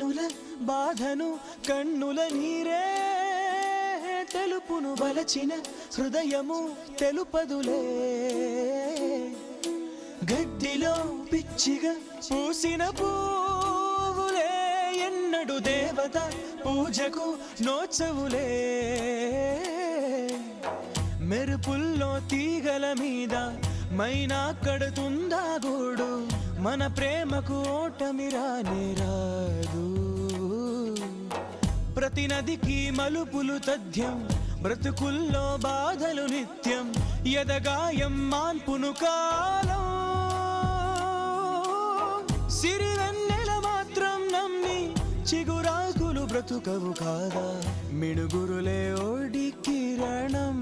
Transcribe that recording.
వెన్నుల బాధను కన్నుల నీరే తెలుపును బలచిన హృదయము తెలుపదులే గడ్డిలో పిచ్చిగా పూసిన పూవులే ఎన్నడు దేవత పూజకు నోచవులే మెరుపుల్లో తీగల మీద మైనా కడుతుందా గూడు మన ప్రేమకు ఓటమి రానే రాదు ప్రతి నదికి మలుపులు తథ్యం బ్రతుకుల్లో బాధలు నిత్యం ఎదగాయం మాన్పును కాలం సిరివెన్నెల మాత్రం నమ్మి చిగురాకులు బ్రతుకవు కాదా మిడుగురులే ఓడి కిరణం